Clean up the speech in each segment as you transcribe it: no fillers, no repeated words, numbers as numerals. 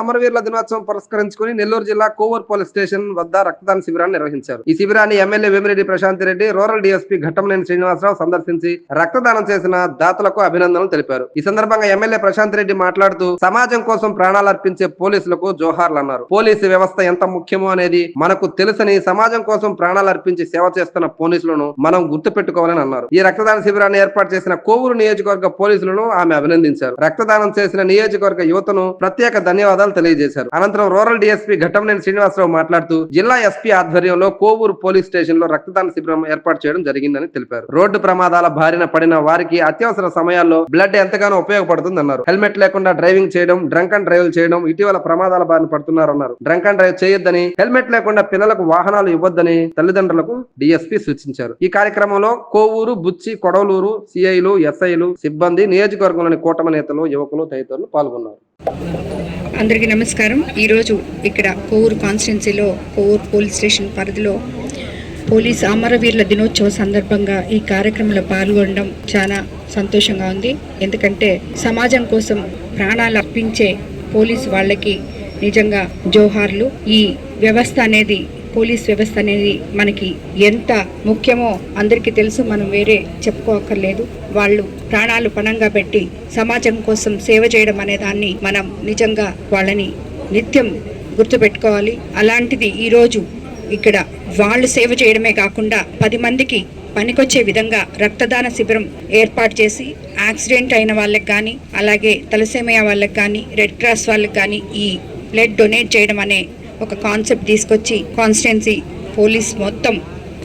అమరవీరుల దినోత్సవం పురస్కరించుకుని నెల్లూరు జిల్లా కోవూరు పోలీస్ స్టేషన్ వద్ద రక్తదాన శిబిరాన్ని నిర్వహించారు. ఈ శిబిరాన్ని MLA Vemireddy Prashanth Reddy, rural DSP Ghattamaneni Srinivasarao సందర్శించి రక్తదానం చేసిన దాతలకు అభినందనలు తెలిపారు. ఈ సందర్భంగా ఎమ్మెల్యే ప్రశాంత్ రెడ్డి మాట్లాడుతూ సమాజం కోసం ప్రాణాలు అర్పించే పోలీసులకు జోహార్లు అన్నారు. పోలీసు వ్యవస్థ ఎంత ముఖ్యమో అనేది మనకు తెలుసని, సమాజం కోసం ప్రాణాలు అర్పించి సేవ చేస్తున్న పోలీసులను మనం గుర్తు పెట్టుకోవాలని అన్నారు. ఈ రక్తదాన శిబిరాన్ని ఏర్పాటు చేసిన కోవూరు నియోజకవర్గ పోలీసులను ఆమె అభినందించారు. రక్తదానం చేసిన నియోజకవర్గ యువతను ప్రత్యేక ధన్యవాదాలు తెలియజేశారు. అనంతరం రూరల్ డీఎస్పీ ఘట్టమనేని శ్రీనివాసరావు మాట్లాడుతూ జిల్లా ఎస్పీ ఆధ్వర్యంలో కోవూరు పోలీస్ స్టేషన్ లో రక్తదాన శిబిరం ఏర్పాటు చేయడం జరిగిందని తెలిపారు. రోడ్డు ప్రమాదాల బారిన పడిన వారికి అత్యవసర సమయాల్లో బ్లడ్ ఎంతగానో ఉపయోగపడుతుందన్నారు. హెల్మెట్ లేకుండా డ్రైవింగ్ చేయడం, డ్రంక్ అండ్ డ్రైవ్ చేయడం ఇటీవల ప్రమాదాల బారిన పడుతున్నారన్నారు. డ్రంక్ అండ్ డ్రైవ్ చేయొద్దని, హెల్మెట్ లేకుండా పిల్లలకు వాహనాలు ఇవ్వొద్దని తల్లిదండ్రులకు డీఎస్పీ సూచించారు. ఈ కార్యక్రమంలో కోవూరు, బుచ్చి, కొడవలూరు సిఐలు, ఎస్ఐలు, సిబ్బంది, నియోజకవర్గంలోని కూటమి నేతలు, యువకులు తదితరులు పాల్గొన్నారు. అందరికీ నమస్కారం. ఈరోజు ఇక్కడ కోవూరు కాన్స్టిట్యున్సీలో కోవూరు పోలీస్ స్టేషన్ పరిధిలో పోలీస్ అమరవీరుల దినోత్సవం సందర్భంగా ఈ కార్యక్రమంలో పాల్గొనడం చాలా సంతోషంగా ఉంది. ఎందుకంటే సమాజం కోసం ప్రాణాలు అర్పించే పోలీస్ వాళ్ళకి నిజంగా జోహార్లు. ఈ వ్యవస్థ అనేది, పోలీస్ వ్యవస్థ అనేది మనకి ఎంత ముఖ్యమో అందరికీ తెలుసు. మనం వేరే చెప్పుకోక్కర్లేదు. వాళ్ళు ప్రాణాలు పణంగా పెట్టి సమాజం కోసం సేవ చేయడం అనే దాన్ని మనం నిజంగా వాళ్ళని నిత్యం గుర్తుపెట్టుకోవాలి. అలాంటిది ఈరోజు ఇక్కడ వాళ్ళు సేవ చేయడమే కాకుండా 10 మందికి పనికొచ్చే విధంగా రక్తదాన శిబిరం ఏర్పాటు చేసి యాక్సిడెంట్ అయిన వాళ్ళకి కానీ, అలాగే తలసేమియా వాళ్ళకి కానీ, రెడ్ క్రాస్ వాళ్ళకి కానీ ఈ బ్లడ్ డొనేట్ చేయడం అనే ఒక కాన్సెప్ట్ తీసుకొచ్చి కాన్స్టిట్యున్సీ పోలీస్ మొత్తం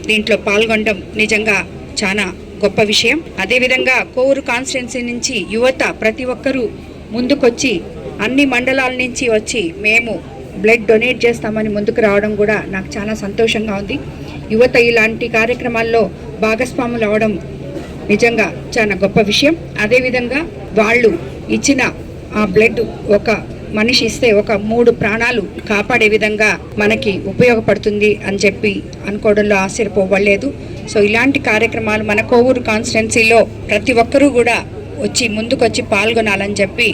దీంట్లో పాల్గొనడం నిజంగా చాలా గొప్ప విషయం. అదేవిధంగా కోవూరు కాన్స్టిట్యున్సీ నుంచి యువత ప్రతి ఒక్కరూ ముందుకొచ్చి అన్ని మండలాల నుంచి వచ్చి మేము బ్లడ్ డొనేట్ చేస్తామని ముందుకు రావడం కూడా నాకు చాలా సంతోషంగా ఉంది. యువత ఇలాంటి కార్యక్రమాల్లో భాగస్వాములు అవడం నిజంగా చాలా గొప్ప విషయం. అదేవిధంగా వాళ్ళు ఇచ్చిన ఆ బ్లడ్ ఒక మనిషి ఇస్తే ఒక 3 ప్రాణాలు కాపాడే విధంగా మనకి ఉపయోగపడుతుంది అని చెప్పి అనుకోవడంలో ఆశ్చర్యపోవలేదు. సో ఇలాంటి కార్యక్రమాలు మన కోవూరు కాన్స్టిట్యున్సీలో ప్రతి ఒక్కరూ కూడా ముందుకొచ్చి పాల్గొనాలని చెప్పి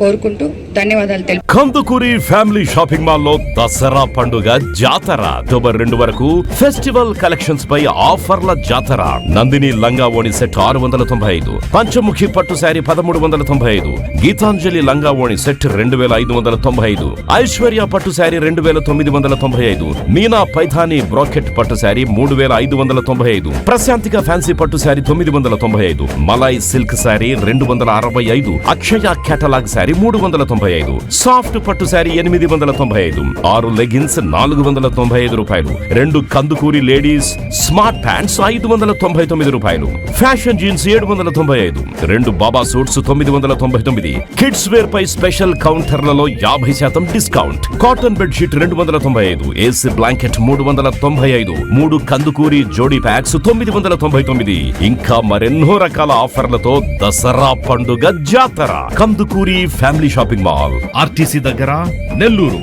కోరుకుంటూ ధన్యవాదాలు తెలుపు. కందుకూరి ఫ్యామిలీ షాపింగ్ మాల్ లో దసరా పండుగ జాతర అక్టోబర్ 2 వరకు ఫెస్టివల్ కలెక్షన్స్ పై ఆఫర్ల జాతర. నందిని లంగా ఓణి సెట్ 695, పంచముఖి పట్టు శారీ 1395, గీతాంజలి లంగా ఓణి సెట్ 2595, ఐశ్వర్య పట్టు శారీ 2995, మీనా పైథాని బ్రాకెట్ పట్టు శారీ 3595, ప్రశాంతిక ఫ్యాన్సీ పట్టు శారీ 995, మలై సిల్క్ శారీ 265, అక్షయ కేటలాగ్ శారీ 395, సాఫ్ట్ పట్టు శారీ 895, 6 లెగిన్స్ 495 రూపాయలు, 2 కందుకూరి లేడీస్ స్మార్ట్ ప్యాంట్స్ 599 రూపాయలు, ఫ్యాషన్ జీన్స్ 795, 2 బాబా సూట్స్ 999, కిడ్స్ వేర్ పై స్పెషల్ కౌంటర్లలో 50% discount, cotton bed sheet 295, AC blanket 395, 3 Kandukuri జోడీ ప్యాక్స్ 999, ఇంకా మరెన్నో రకాల ఆఫర్లతో దసరా పండుగ జాతర. Kandukuri family shopping mall, RTC దగ్గర, నెల్లూరు.